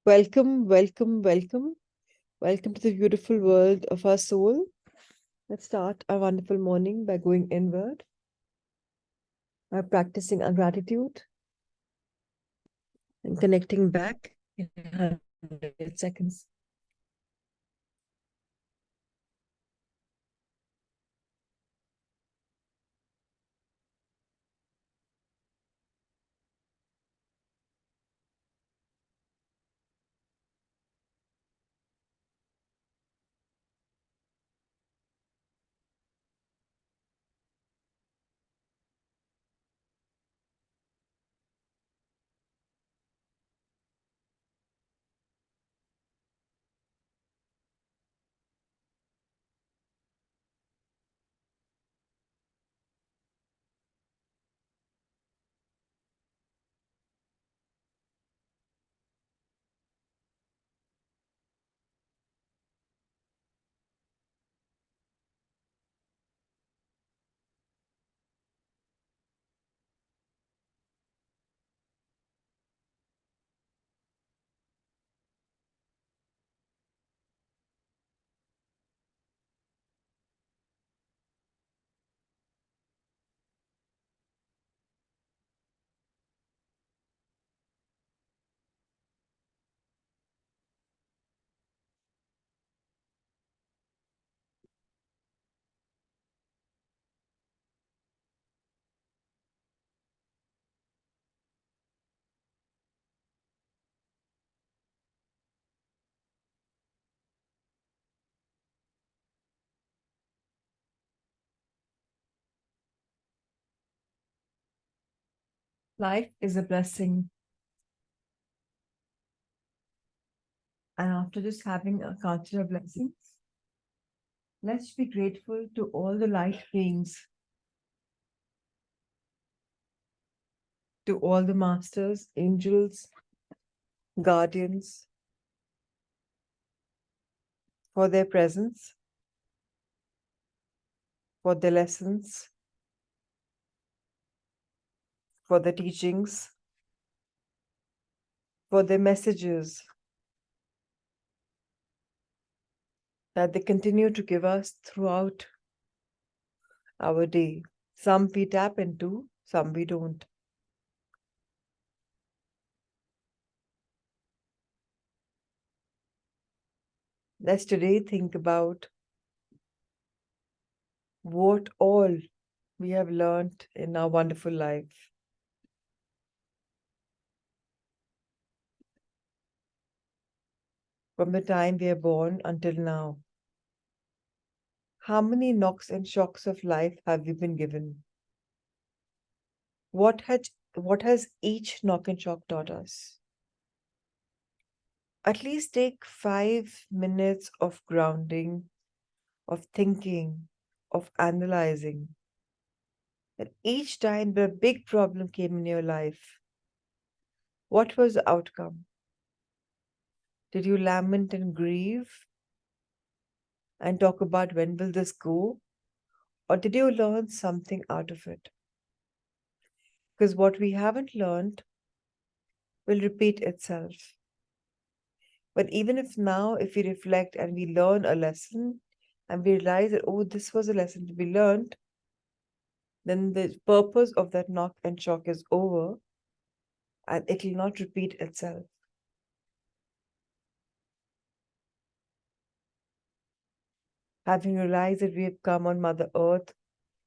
Welcome, welcome, welcome. Welcome to the beautiful world of our soul. Let's start our wonderful morning by going inward, by practicing our gratitude and connecting back in 100 seconds. Life is a blessing. And after just having a culture of blessings, let's be grateful to all the light beings, to all the masters, angels, guardians, for their presence, for their lessons, for their teachings, for their messages that they continue to give us throughout our day. Some we tap into, some we don't. Let's today think about what all we have learned in our wonderful life. From the time we are born until now. How many knocks and shocks of life have we been given? What has each knock and shock taught us? At least take 5 minutes of grounding, of thinking, of analyzing. And each time the big problem came in your life, what was the outcome? Did you lament and grieve and talk about when will this go? Or did you learn something out of it? Because what we haven't learned will repeat itself. But even if now, if we reflect and we learn a lesson and we realize that, oh, this was a lesson to be learned, then the purpose of that knock and shock is over and it will not repeat itself. Having realized that we have come on Mother Earth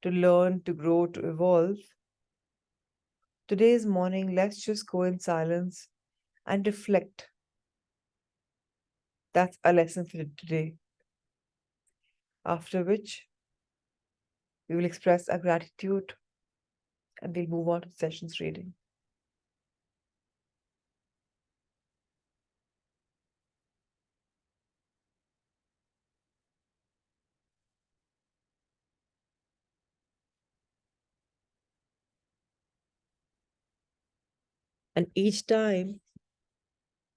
to learn, to grow, to evolve, today's morning, let's just go in silence and reflect. That's a lesson for today. After which, we will express our gratitude and we'll move on to sessions reading. And each time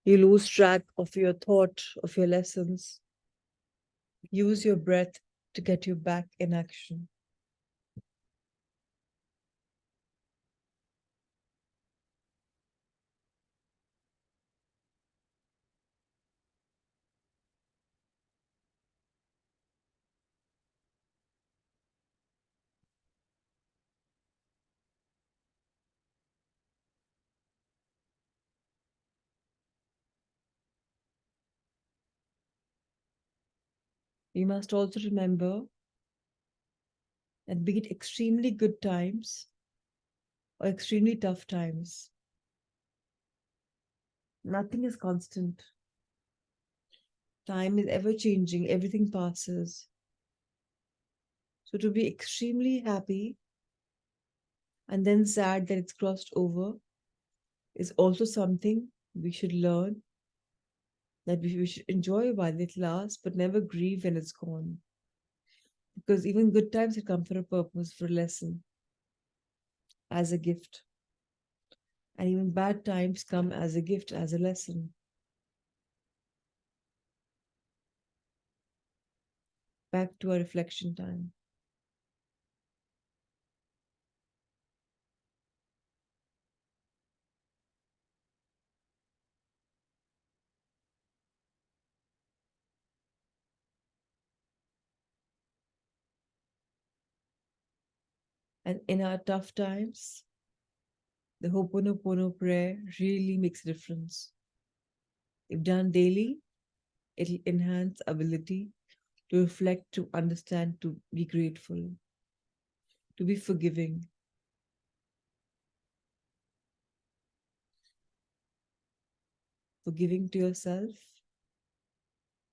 you lose track of your thought, of your lessons, use your breath to get you back in action. We must also remember that be it extremely good times or extremely tough times, nothing is constant. Time is ever changing, everything passes. So to be extremely happy and then sad that it's crossed over is also something we should learn, that we should enjoy while it lasts, but never grieve when it's gone. Because even good times have come for a purpose, for a lesson, as a gift. And even bad times come as a gift, as a lesson. Back to our reflection time. And in our tough times, the Ho'oponopono prayer really makes a difference. If done daily, it'll enhance ability to reflect, to understand, to be grateful, to be forgiving, forgiving to yourself,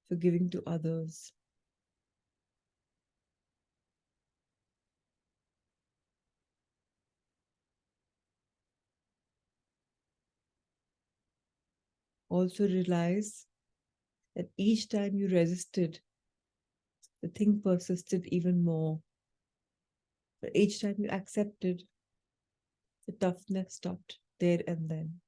forgiving to others. Also realize that each time you resisted, the thing persisted even more. But each time you accepted, the toughness stopped there and then.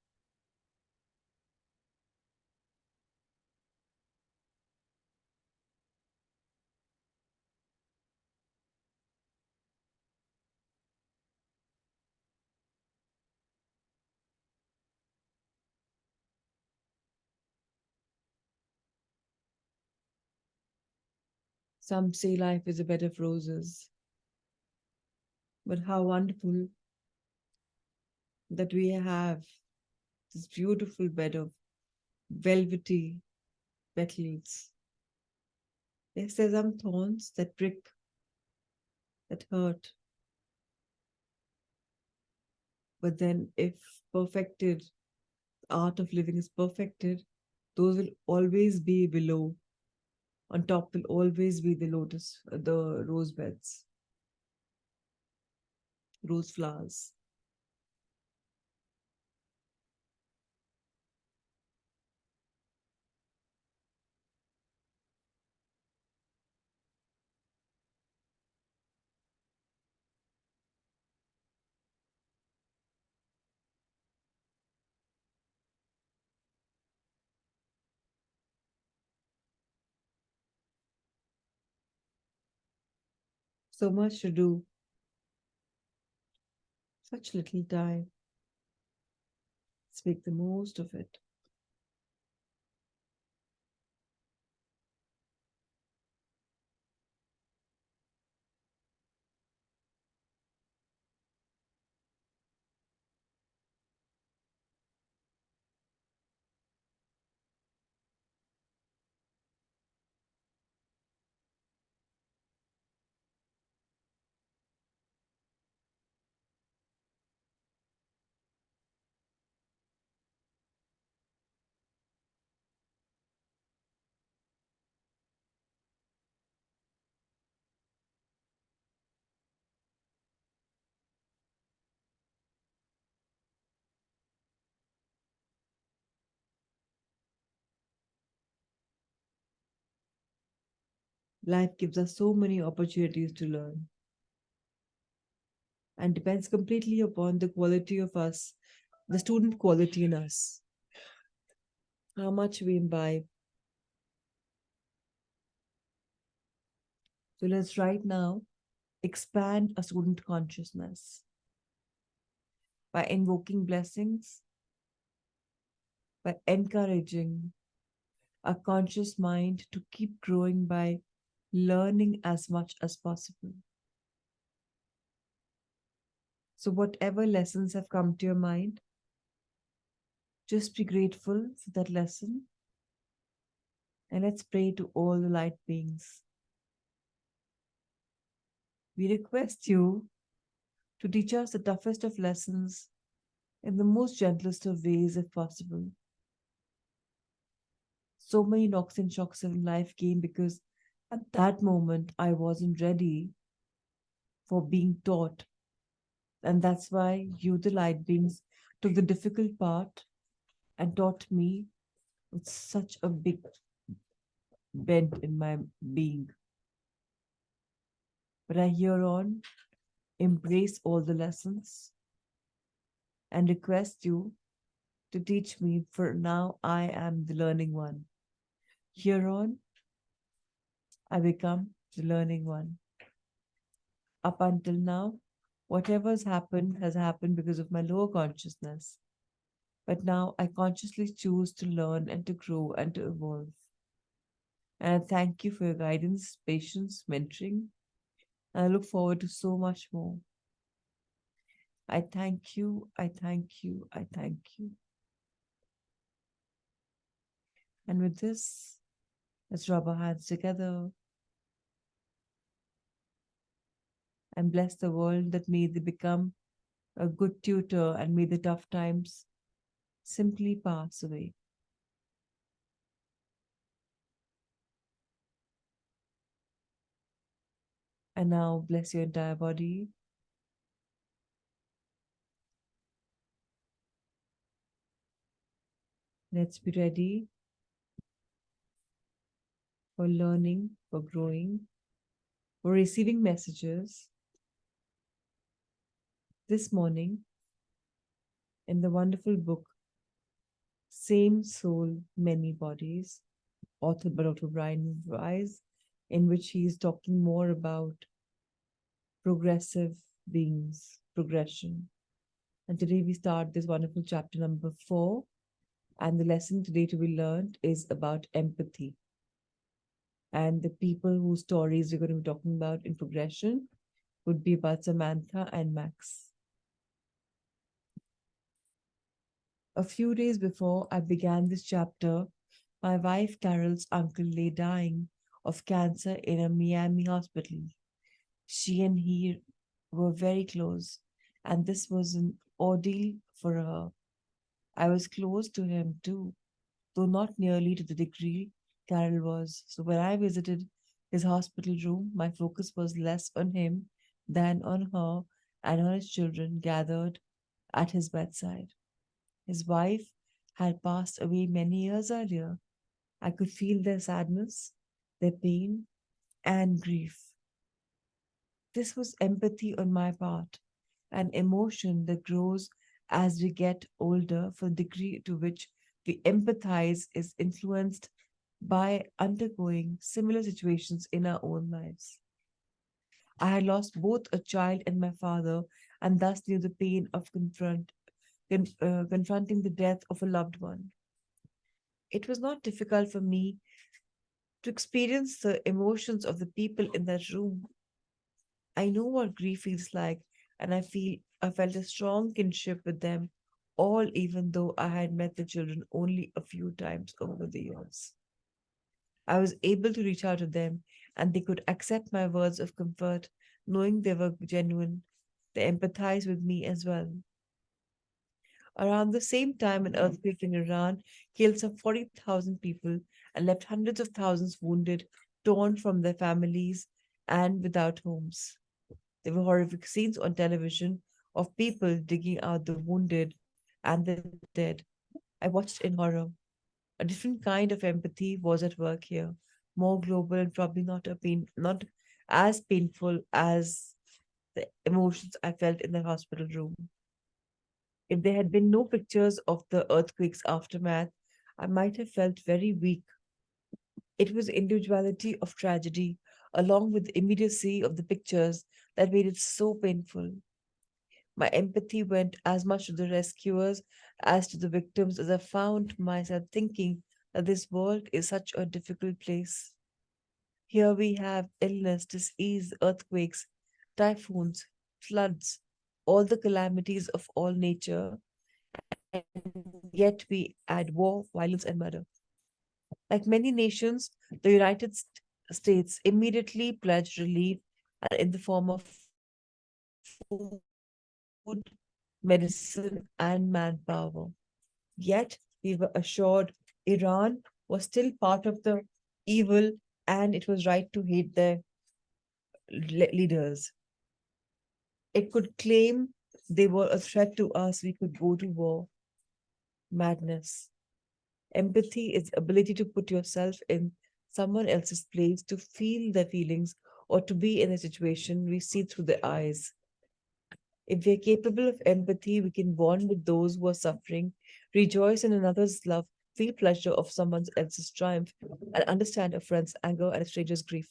Some say life is a bed of roses, but how wonderful that we have this beautiful bed of velvety petals. Yes, there's some thorns that prick, that hurt, but then if perfected, the art of living is perfected, those will always be below. On top will always be the lotus, the rose beds, rose flowers. So much to do, such little time. Let's make the most of it. Life gives us so many opportunities to learn and depends completely upon the quality of us, the student quality in us, how much we imbibe. So let's right now expand a student consciousness by invoking blessings, by encouraging a conscious mind to keep growing by learning as much as possible. So, whatever lessons have come to your mind, just be grateful for that lesson and let's pray to all the light beings. We request you to teach us the toughest of lessons in the most gentlest of ways, if possible. So many knocks and shocks in life came because at that moment I wasn't ready for being taught. And that's why you, the light beings, took the difficult part and taught me with such a big bent in my being. But I here on embrace all the lessons and request you to teach me, for now I am the learning one. Here on, I become the learning one. Up until now, whatever has happened because of my lower consciousness. But now I consciously choose to learn and to grow and to evolve. And I thank you for your guidance, patience, mentoring. And I look forward to so much more. I thank you, I thank you, I thank you. And with this, let's rub our hands together and bless the world that may they become a good tutor and may the tough times simply pass away. And now bless your entire body. Let's be ready for learning, for growing, for receiving messages this morning in the wonderful book Same Soul, Many Bodies, authored by Dr. Brian Weiss, in which he is talking more about progressive beings, progression. And today we start this wonderful chapter number 4. And the lesson today to be learned is about empathy. And the people whose stories we're going to be talking about in progression would be about Samantha and Max. A few days before I began this chapter, my wife Carol's uncle lay dying of cancer in a Miami hospital. She and he were very close, and this was an ordeal for her. I was close to him too, though not nearly to the degree Carol was. So when I visited his hospital room, my focus was less on him than on her and on his children gathered at his bedside. His wife had passed away many years earlier. I could feel their sadness, their pain, and grief. This was empathy on my part, an emotion that grows as we get older, for the degree to which we empathize is influenced by undergoing similar situations in our own lives. I had lost both a child and my father, and thus knew the pain of confronting the death of a loved one. It was not difficult for me to experience the emotions of the people in that room. I know what grief feels like, and I felt a strong kinship with them all, even though I had met the children only a few times over the years. I was able to reach out to them, and they could accept my words of comfort, knowing they were genuine. They empathized with me as well. Around the same time, an earthquake in Iran killed some 40,000 people and left hundreds of thousands wounded, torn from their families, and without homes. There were horrific scenes on television of people digging out the wounded and the dead. I watched in horror. A different kind of empathy was at work here, more global and probably not as painful as the emotions I felt in the hospital room. If there had been no pictures of the earthquake's aftermath, I might have felt very weak. It was individuality of tragedy, along with the immediacy of the pictures, that made it so painful. My empathy went as much to the rescuers as to the victims, as I found myself thinking that this world is such a difficult place. Here we have illness, disease, earthquakes, typhoons, floods, all the calamities of all nature, and yet we add war, violence, and murder. Like many nations, the States immediately pledged relief and in the form of food, medicine, and manpower. Yet, we were assured Iran was still part of the evil and it was right to hate their leaders. It could claim they were a threat to us, we could go to war. Madness. Empathy is ability to put yourself in someone else's place, to feel their feelings, or to be in a situation we see through their eyes. If we are capable of empathy, we can bond with those who are suffering, rejoice in another's love, feel pleasure of someone else's triumph, and understand a friend's anger and a stranger's grief.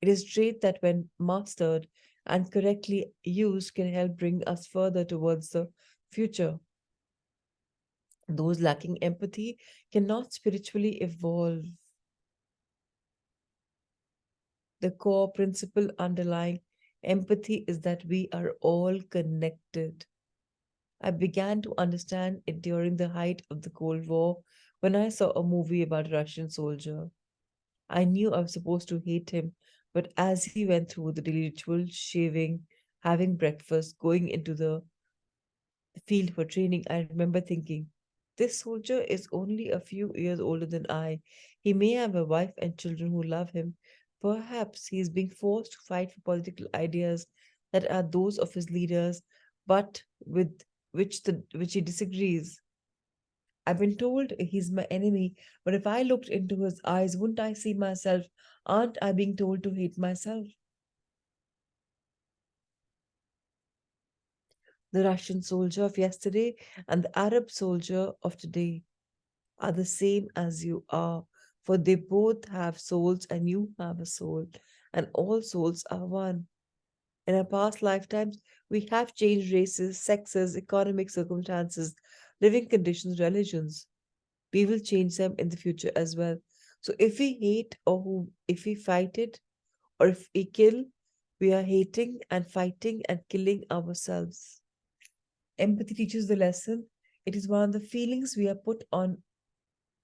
It is a trait that, when mastered and correctly used, can help bring us further towards the future. Those lacking empathy cannot spiritually evolve. The core principle underlying empathy is that we are all connected. I began to understand it during the height of the Cold War when I saw a movie about a Russian soldier. I knew I was supposed to hate him, but as he went through the daily ritual, shaving, having breakfast, going into the field for training, I remember thinking, this soldier is only a few years older than I. He may have a wife and children who love him. Perhaps he is being forced to fight for political ideas that are those of his leaders, but with which he disagrees. I've been told he's my enemy, but if I looked into his eyes, wouldn't I see myself? Aren't I being told to hate myself? The Russian soldier of yesterday and the Arab soldier of today are the same as you are, for they both have souls and you have a soul, and all souls are one. In our past lifetimes, we have changed races, sexes, economic circumstances, living conditions, religions. We will change them in the future as well. So if we hate if we fight it or if we kill, we are hating and fighting and killing ourselves. Empathy teaches the lesson. It is one of the feelings we are put on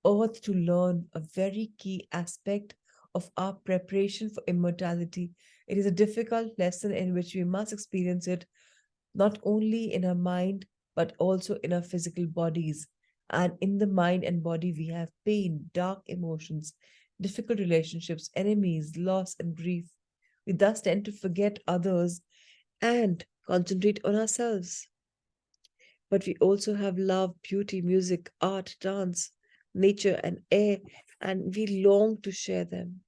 earth to learn, a very key aspect of our preparation for immortality. It is a difficult lesson in which we must experience it not only in our mind but also in our physical bodies. And in the mind and body, we have pain, dark emotions, difficult relationships, enemies, loss, and grief. We thus tend to forget others and concentrate on ourselves. But we also have love, beauty, music, art, dance, nature, and air, and we long to share them.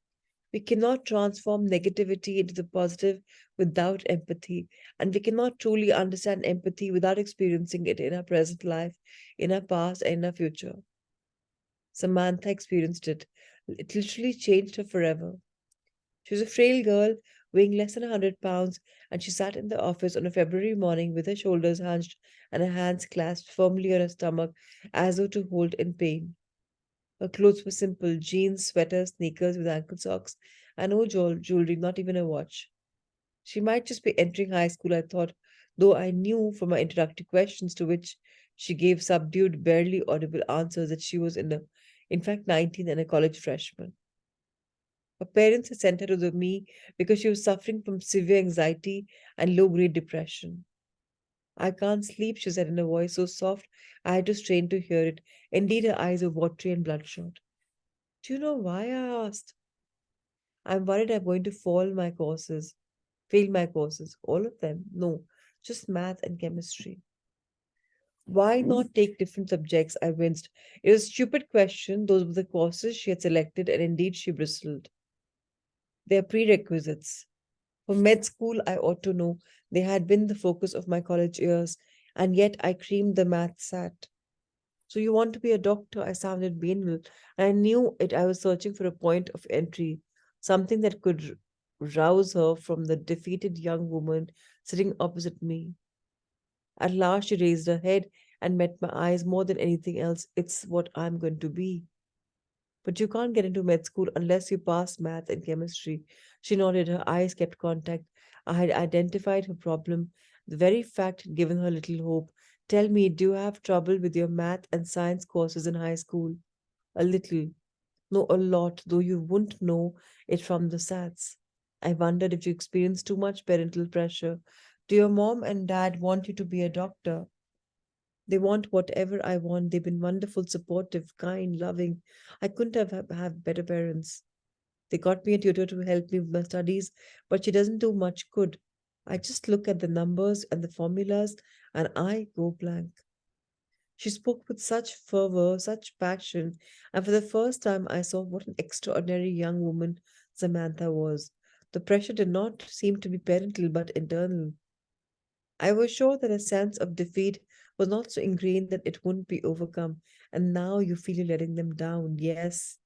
We cannot transform negativity into the positive without empathy, and we cannot truly understand empathy without experiencing it in our present life, in our past, and in our future. Samantha experienced it. It literally changed her forever. She was a frail girl, weighing less than 100 pounds, and she sat in the office on a February morning with her shoulders hunched and her hands clasped firmly on her stomach as though to hold in pain. Her clothes were simple jeans, sweaters, sneakers with ankle socks, and no jewelry, not even a watch. She might just be entering high school, I thought, though I knew from her introductory questions to which she gave subdued, barely audible answers that she was in fact 19 and a college freshman. Her parents had sent her to me because she was suffering from severe anxiety and low grade depression. I can't sleep, she said in a voice so soft I had to strain to hear it. Indeed, her eyes were watery and bloodshot. Do you know why? I asked. I'm worried I'm going to fail my courses. All of them? No, just math and chemistry. Why not take different subjects? I winced. It was a stupid question. Those were the courses she had selected, and indeed she bristled. They are prerequisites. For med school, I ought to know. They had been the focus of my college years, and yet I creamed the math sat. So you want to be a doctor? I sounded banal. And I knew it. I was searching for a point of entry, something that could rouse her from the defeated young woman sitting opposite me. At last, she raised her head and met my eyes more than anything else. It's what I'm going to be. But you can't get into med school unless you pass math and chemistry. She nodded, her eyes kept contact. I had identified her problem. The very fact had given her little hope. Tell me, do you have trouble with your math and science courses in high school? A little. No, a lot, though you wouldn't know it from the SATs. I wondered if you experienced too much parental pressure. Do your mom and dad want you to be a doctor? They want whatever I want. They've been wonderful, supportive, kind, loving. I couldn't have better parents. They got me a tutor to help me with my studies, but she doesn't do much good. I just look at the numbers and the formulas and I go blank. She spoke with such fervor, such passion, and for the first time I saw what an extraordinary young woman Samantha was. The pressure did not seem to be parental but internal. I was sure that a sense of defeat was not so ingrained that it wouldn't be overcome. And now you feel you're letting them down. Yes,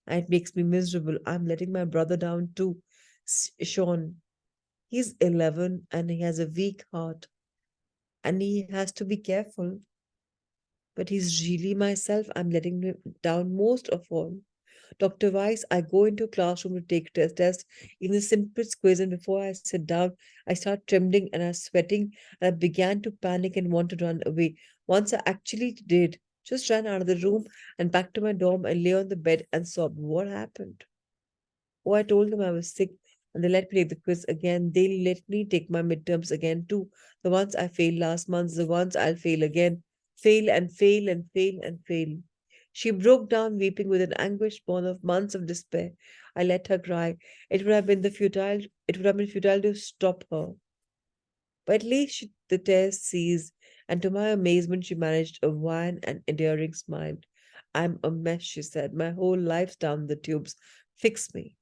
and it makes me miserable. I'm letting my brother down too. Sean, he's 11 and he has a weak heart and he has to be careful. But he's really myself. I'm letting him down most of all. Dr. Weiss, I go into a classroom to take test, even the simplest quiz, and before I sit down, I start trembling and I'm sweating, and I began to panic and want to run away. Once I actually did, just ran out of the room and back to my dorm and lay on the bed and sobbed. What happened? Oh, I told them I was sick, and they let me take the quiz again. They let me take my midterms again too. The ones I failed last month, the ones I'll fail again. Fail and fail and fail and fail. She broke down, weeping with an anguish born of months of despair. I let her cry. It would have been futile to stop her. But at least the tears ceased, and to my amazement, she managed a wan and endearing smile. I'm a mess, she said. My whole life's down the tubes. Fix me.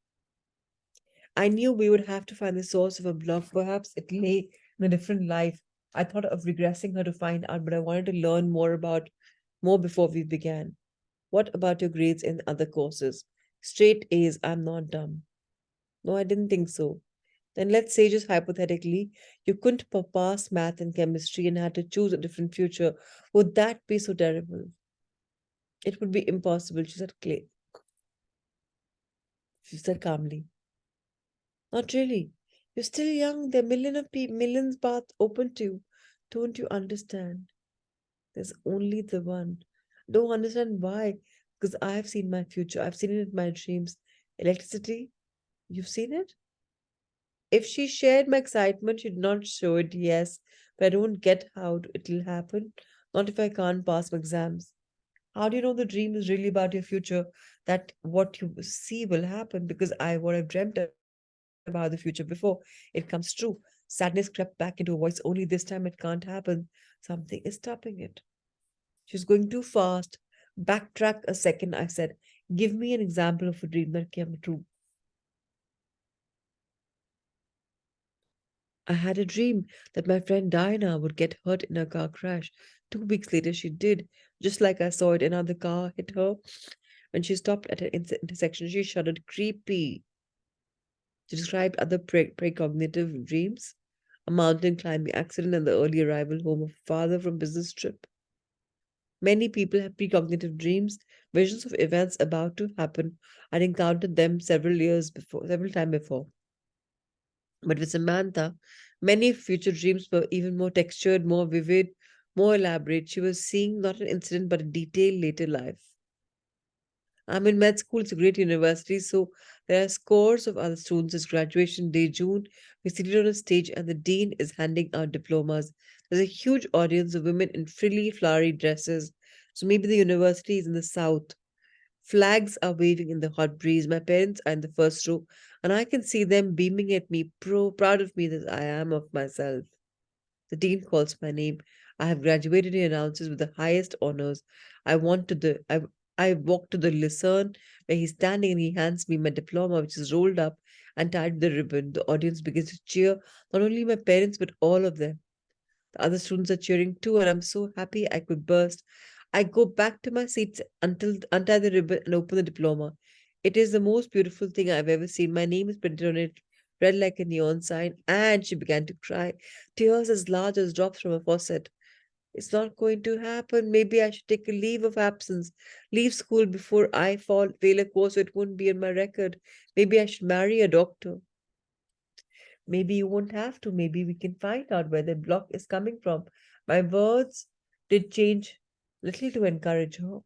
I knew we would have to find the source of a block. Perhaps it lay in a different life. I thought of regressing her to find out, but I wanted to learn more before we began. What about your grades in other courses? Straight A's, I'm not dumb. No, I didn't think so. Then let's say, just hypothetically, you couldn't pass math and chemistry and had to choose a different future. Would that be so terrible? It would be impossible, she said calmly. Not really. You're still young. There are millions paths open to you. Don't you understand? There's only the one. Don't understand why. Because I've seen my future. I've seen it in my dreams. Electricity, you've seen it? If she shared my excitement, she'd not show it, yes. But I don't get how it'll happen. Not if I can't pass my exams. How do you know the dream is really about your future? That what you see will happen because what I've dreamt about the future before it comes true. Sadness crept back into her voice. Only this time it can't happen. Something is stopping it. She's going too fast. Backtrack a second, I said. Give me an example of a dream that came true. I had a dream that my friend Diana would get hurt in a car crash. 2 weeks later, she did, just like I saw it. Another car hit her. When she stopped at an intersection, she shuddered. Creepy. She described other precognitive dreams, a mountain climbing accident, and the early arrival home of a father from business trip. Many people have precognitive dreams, visions of events about to happen. I'd encountered them several times before. But with Samantha, many future dreams were even more textured, more vivid, more elaborate. She was seeing not an incident but a detailed later life. I'm in med school, it's a great university, so there are scores of other students. It's graduation day, June. We're seated on a stage, and the dean is handing out diplomas. There's a huge audience of women in frilly, flowery dresses. So maybe the university is in the south. Flags are waving in the hot breeze. My parents are in the first row, and I can see them beaming at me, proud of me that I am of myself. The dean calls my name. I have graduated, he announces with the highest honors. I want to the I walk to the lucerne where he's standing and he hands me my diploma, which is rolled up and tied with a ribbon. The audience begins to cheer, not only my parents, but all of them. The other students are cheering too, and I'm so happy I could burst. I go back to my seats until untie the ribbon and open the diploma. It is the most beautiful thing I've ever seen. My name is printed on it, red like a neon sign, and she began to cry, tears as large as drops from a faucet. It's not going to happen. Maybe I should take a leave of absence, leave school before I fail a course so it won't be in my record. Maybe I should marry a doctor. Maybe you won't have to. Maybe we can find out where the block is coming from. My words did change little to encourage her.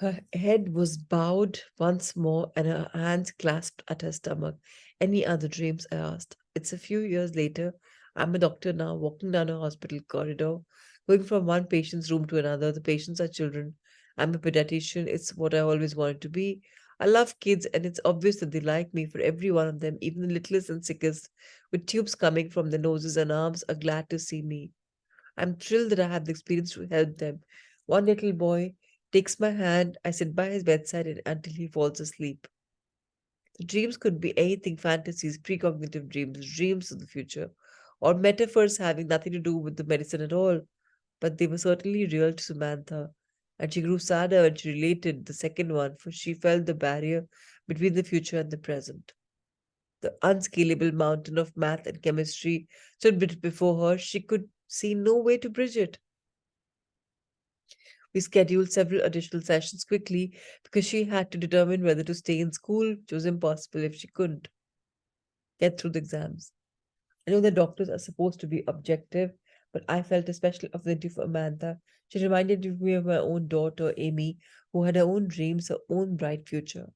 Her head was bowed once more and her hands clasped at her stomach. Any other dreams? I asked. It's a few years later. I'm a doctor now, walking down a hospital corridor, going from one patient's room to another. The patients are children. I'm a pediatrician. It's what I always wanted to be. I love kids, and it's obvious that they like me. For every one of them, even the littlest and sickest, with tubes coming from their noses and arms, are glad to see me. I'm thrilled that I have the experience to help them. One little boy takes my hand. I sit by his bedside until he falls asleep. The dreams could be anything: fantasies, precognitive dreams, dreams of the future, or metaphors having nothing to do with the medicine at all. But they were certainly real to Samantha. And she grew sadder when she related the second one, for she felt the barrier between the future and the present. The unscalable mountain of math and chemistry stood before her. She could see no way to bridge it. We scheduled several additional sessions quickly because she had to determine whether to stay in school, which was impossible if she couldn't get through the exams. I know the doctors are supposed to be objective, but I felt a special affinity for Amanda. She reminded me of my own daughter, Amy, who had her own dreams, her own bright future.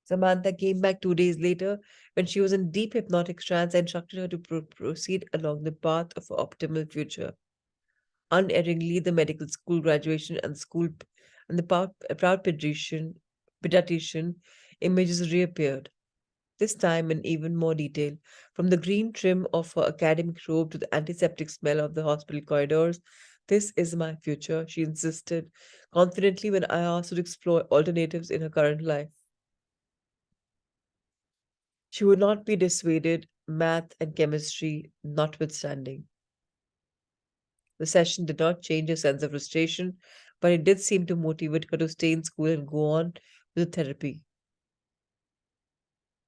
Samantha came back 2 days later when she was in deep hypnotic trance. I instructed her to proceed along the path of her optimal future. Unerringly, the medical school graduation and and the proud pediatrician images reappeared. This time in even more detail, from the green trim of her academic robe to the antiseptic smell of the hospital corridors. This is my future, she insisted confidently when I asked her to explore alternatives in her current life. She would not be dissuaded, math and chemistry notwithstanding. The session did not change her sense of frustration, but it did seem to motivate her to stay in school and go on with the therapy.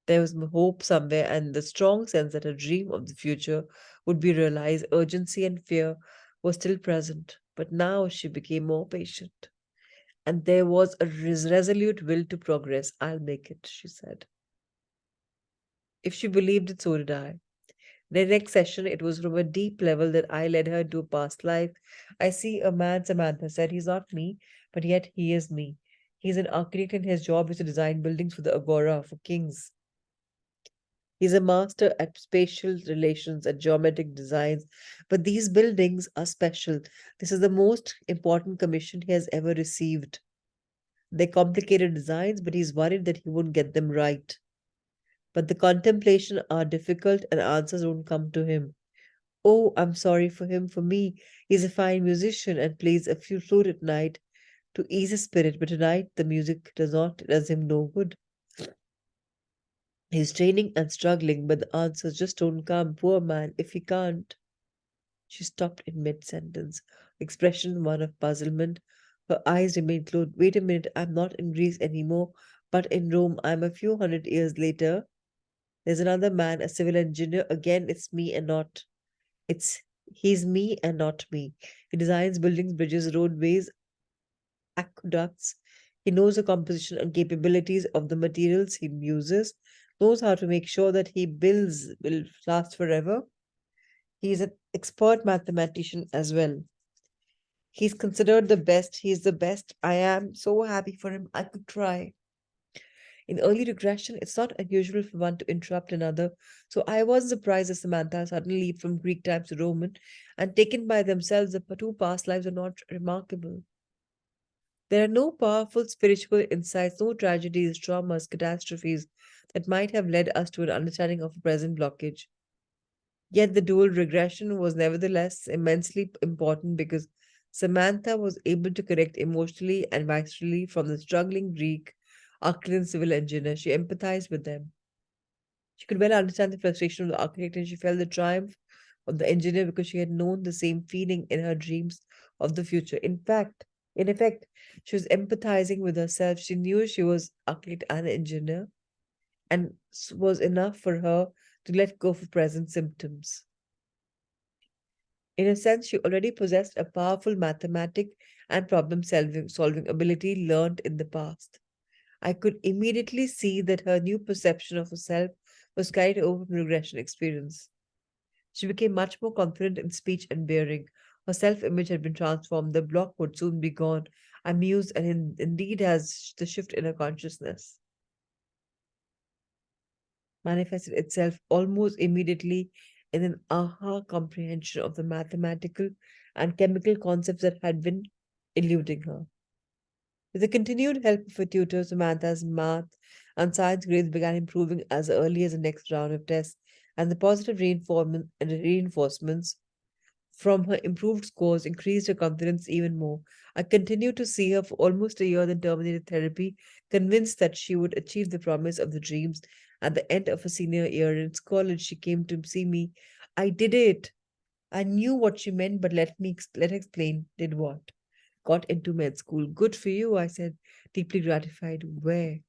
There was hope somewhere, and the strong sense that her dream of the future would be realized. Urgency and fear were still present, but now she became more patient. And there was a resolute will to progress. I'll make it, she said. If she believed it, so did I. The next session, it was from a deep level that I led her into a past life. I see a man, Samantha said. He's not me, but yet he is me. He's an architect and his job is to design buildings for the Agora, for kings. He's a master at spatial relations and geometric designs, but these buildings are special. This is the most important commission he has ever received. They're complicated designs, but he's worried that he won't get them right. But the contemplation are difficult and answers won't come to him. Oh, I'm sorry for him. For me, he's a fine musician and plays a few flute at night to ease his spirit, but tonight the music does him no good. He's training and struggling, but the answers just don't come. Poor man, if he can't. She stopped in mid sentence, expression one of puzzlement. Her eyes remained closed. Wait a minute, I'm not in Greece anymore, but in Rome. I'm a few hundred years later. There's another man, a civil engineer. Again, it's me and not. It's he's me and not me. He designs buildings, bridges, roadways, aqueducts. He knows the composition and capabilities of the materials he uses, knows how to make sure that he builds will last forever. He is an expert mathematician as well. He's considered the best. He's the best. I am so happy for him. I could try. In early regression, it's not unusual for one to interrupt another, so I was surprised as Samantha suddenly leaped from Greek times to Roman, and taken by themselves, the two past lives are not remarkable. There are no powerful spiritual insights, no tragedies, traumas, catastrophes that might have led us to an understanding of a present blockage. Yet the dual regression was nevertheless immensely important because Samantha was able to connect emotionally and viscerally from the struggling Greek architect and civil engineer. She empathized with them. She could well understand the frustration of the architect and she felt the triumph of the engineer because she had known the same feeling in her dreams of the future. In effect, she was empathizing with herself. She knew she was architect and engineer and was enough for her to let go of present symptoms. In a sense, she already possessed a powerful mathematic and solving ability learned in the past. I could immediately see that her new perception of herself was carried over from regression experience. She became much more confident in speech and bearing. Her self image had been transformed. The block would soon be gone. amused, and indeed has the shift in her consciousness manifested itself almost immediately in an aha comprehension of the mathematical and chemical concepts that had been eluding her. With the continued help of a tutor, Samantha's math and science grades began improving as early as the next round of tests, and the positive reinforcements from her improved scores increased her confidence even more. I continued to see her for almost a year, then terminated therapy, convinced that she would achieve the promise of the dreams. At the end of her senior year in college, she came to see me. I did it. I knew what she meant, but let her explain. Did what? Got into med school. Good for you, I said, deeply gratified. Where?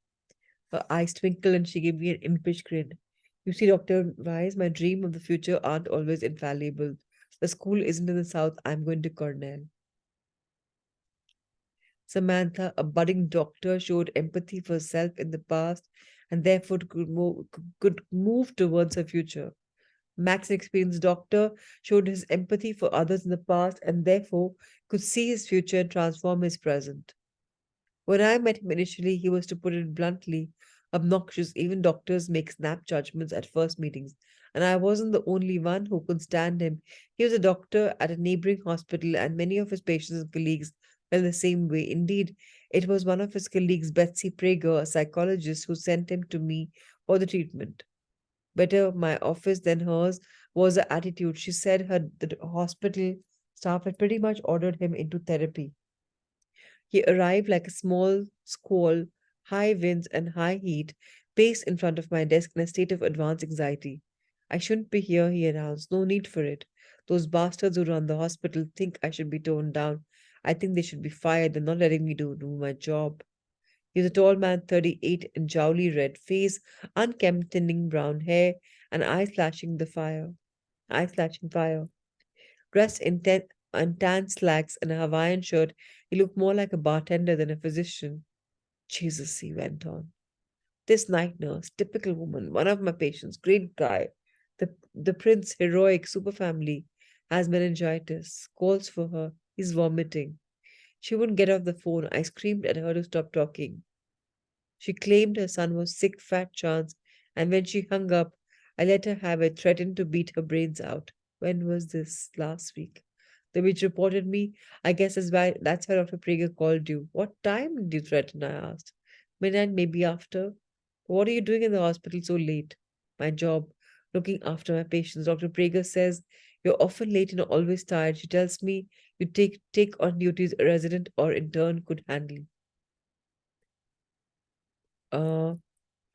Her eyes twinkled and she gave me an impish grin. You see, Dr. Wise, my dream of the future aren't always infallible. The school isn't in the south. I'm going to Cornell. Samantha, a budding doctor, showed empathy for herself in the past and therefore could move towards her future. Max, an experienced doctor, showed his empathy for others in the past and therefore could see his future and transform his present. When I met him initially, he was, to put it bluntly, obnoxious. Even doctors make snap judgments at first meetings, and I wasn't the only one who could stand him. He was a doctor at a neighboring hospital, and many of his patients and colleagues felt the same way. Indeed, it was one of his colleagues, Betsy Prager, a psychologist, who sent him to me for the treatment. Better my office than hers was the attitude. She said the hospital staff had pretty much ordered him into therapy. He arrived like a small squall, high winds and high heat, paced in front of my desk in a state of advanced anxiety. I shouldn't be here, he announced. No need for it. Those bastards who run the hospital think I should be toned down. I think they should be fired. They're not letting me do my job. He was a tall man, 38, in jowly red face, unkempt, thinning brown hair, and eyes flashing fire. Dressed in tan slacks and a Hawaiian shirt, he looked more like a bartender than a physician. Jesus, he went on. This night nurse, typical woman, one of my patients, great guy. The prince, heroic, super family, has meningitis, calls for her. He's vomiting. She wouldn't get off the phone. I screamed at her to stop talking. She claimed her son was sick, fat chance, and when she hung up, I let her have it, threatened to beat her brains out. When was this? Last week. The witch reported me. I guess that's why Dr. Prager called you. What time did you threaten? I asked. Midnight, maybe after. What are you doing in the hospital so late? My job, looking after my patients. Dr. Prager says you're often late and always tired. She tells me you take on duties a resident or intern could handle. Uh,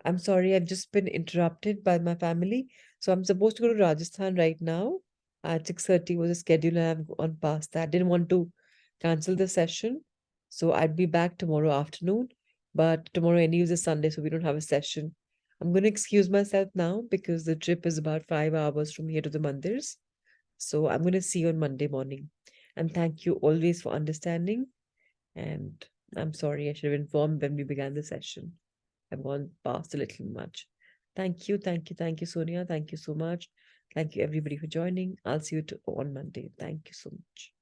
I'm sorry, I've just been interrupted by my family. So I'm supposed to go to Rajasthan right now at 6:30 was the schedule and I've gone past that. Didn't want to cancel the session. So I'd be back tomorrow afternoon. But tomorrow anyway is a Sunday, so we don't have a session. I'm going to excuse myself now because the trip is about 5 hours from here to the Mandirs. So I'm going to see you on Monday morning. And thank you always for understanding. And I'm sorry, I should have informed when we began the session. I've gone past a little much. Thank you, Sonia. Thank you so much. Thank you, everybody, for joining. I'll see you on Monday. Thank you so much.